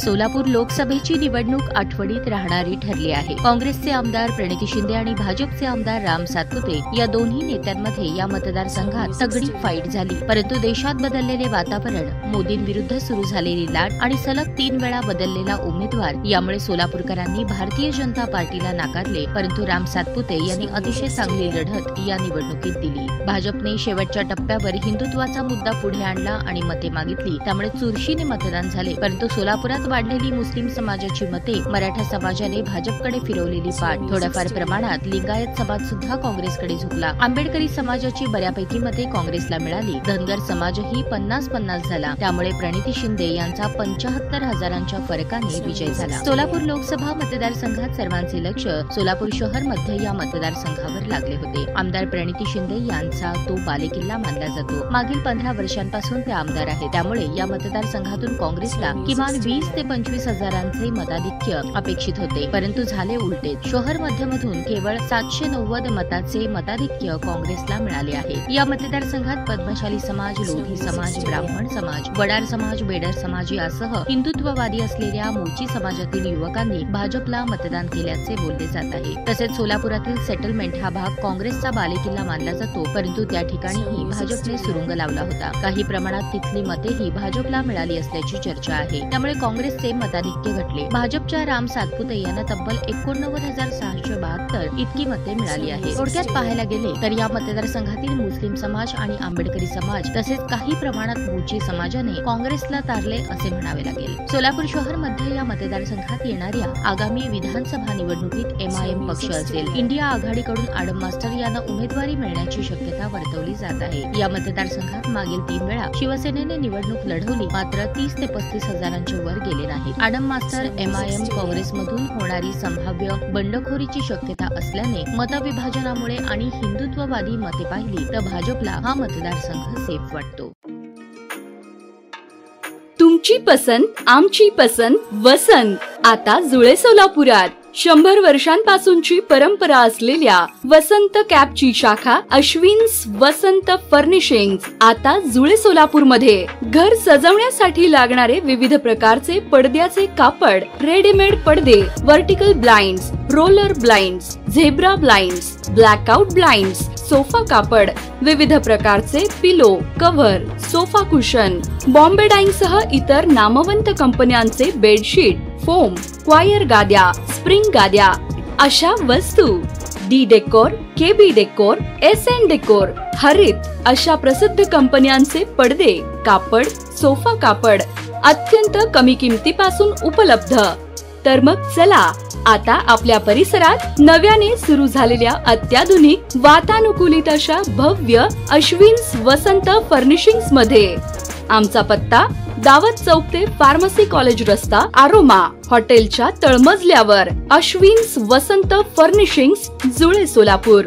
सोलापूर लोकसभेची निवडणूक आठवणीत राहणारी ठरली आहे। काँग्रेसचे आमदार प्रणिती शिंदे आणि भाजपचे आमदार राम सातपुते या दोन्ही नेत्यांमध्ये या मतदारसंघात तगडी फाईट झाली। परंतु देशात बदललेले वातावरण, मोदींविरुद्ध सुरू झालेली लाट आणि सलग 3 वेळा बदललेला उमेदवार यामुळे सोलापूरकरांनी भारतीय जनता पार्टीला नाकारले। परंतु राम सातपुते यांनी अतिशय चांगली लढत या निवडणुकीत दिली। भाजपने शेवटच्या टप्प्यावर हिंदुत्वाचा मुद्दा पुढे आणला आणि मते मागितली, त्यामुळे चुरशीने मतदान झाले। परंतु सोलापुरात वाढलेली मुस्लिम समाजाची मते, मराठा समाजाने भाजपकडे फिरवलेली पाठ, थोड्याफार प्रमाणात लिंगायत समाज सुद्धा काँग्रेसकडे झुकला। आंबेडकरी समाजाची बऱ्यापैकी मते काँग्रेसला मिळाली। धनगर समाजही 50-50 झाला। त्यामुळे प्रणिती शिंदे यांचा 75,000च्या फरकाने विजय झाला। सोलापूर लोकसभा मतदारसंघात सर्वांचे लक्ष सोलापूर शहर मध्ये या मतदारसंघावर लागले होते। आमदार प्रणिती शिंदे यांचा तो बालेकिल्ला मानला जातो। मागील 15 वर्षांपासून ते आमदार आहेत, त्यामुळे या मतदारसंघातून काँग्रेसला किमान 20 ते 25 हजारांचे मताधिक्य अपेक्षित होते, परंतु झाले उलटे। शहर मध्यमधून केवळ 790 मताचे मताधिक्य काँग्रेसला मिळाले आहे। या मतदारसंघात पद्मशाली समाज, लोधी समाज, ब्राह्मण समाज, वडार समाज, बेडर समाज यासह हिंदुत्ववादी असलेल्या मूळची समाजातील युवकांनी भाजपला मतदान केल्याचे बोलले जात आहे। तसेच सोलापुरातील सेटलमेंट हा भाग काँग्रेसचा बालेकिल्ला मानला जातो, परंतु त्या ठिकाणीही भाजपने सुरुंग लावला होता। काही प्रमाणात तिथली मतेही भाजपला मिळाली असल्याची चर्चा आहे, त्यामुळे काँग्रेसचे मताधिक्य घटले। भाजपच्या राम सातपुते यांना तब्बल 89,672 इतकी मते मिळाली आहेत। थोडक्यात पाहायला गेले तर या मतदारसंघातील मुस्लिम समाज आणि आंबेडकरी समाज तसेच काही प्रमाणात मूळची समाजाने काँग्रेसला तारले असे म्हणावे लागेल। सोलापूर शहर मध्ये या मतदारसंघात येणाऱ्या आगामी विधानसभा निवडणुकीत MIM पक्ष असेल। इंडिया आघाडीकडून आडम मास्टर यांना उमेदवारी मिळण्याची शक्यता वर्तवली जात आहे। या मतदारसंघात मागील 3 वेळा शिवसेनेने निवडणूक लढवली, मात्र 30 ते 35 हजारांच्या वर गेले नाही। आडम मास्टर MIM काँग्रेसमधून होणारी संभाव्य बंडखोरीची शक्यता असल्याने मतविभाजनामुळे आणि हिंदुत्ववादी मते पाहिली तर भाजपला हा मतदारसंघ सेफ वाटतो। तुमची पसंत आमची पसंत वसंत आता जुळे सोलापुरात 100 वर्षांपासूनची परंपरा असलेल्या वसंत कॅपची शाखा अश्विन्स वसंत फर्निशिंग्स आता जुळे सोलापूर मध्ये घर सजवण्यासाठी लागणारे विविध प्रकारचे पडद्याचे कापड, रेडीमेड पडदे, vertical blinds, roller blinds, zebra blinds, blackout blinds, sofa कापड, विविध प्रकारचे pillow, cover, sofa cushion, Bombay Dyeing सह इतर नामवंत कंपन्यांचे बेडशीट, फोम, क्वायर गाद्या, स्प्रिंग गाद्या अशा वस्तू, D decor, KB decor, SN decor, हरित अशा प्रसिद्ध कंपन्यांचे पडदे, कापड, सोफा कापड अत्यंत कमी किमतीपासून उपलब्ध। तर मग चला आता आपल्या परिसरात नव्याने सुरू झालेल्या अत्याधुनिक वातानुकूलित अशा भव्य अश्विन्स वसंत फर्निशिंग्स मध्ये। आमचा पत्ता दावत चौक ते फार्मसी कॉलेज रस्ता, आरोमा हॉटेलच्या तळमजल्यावर, अश्विन्स वसंत फर्निशिंग्स, जुळे सोलापूर।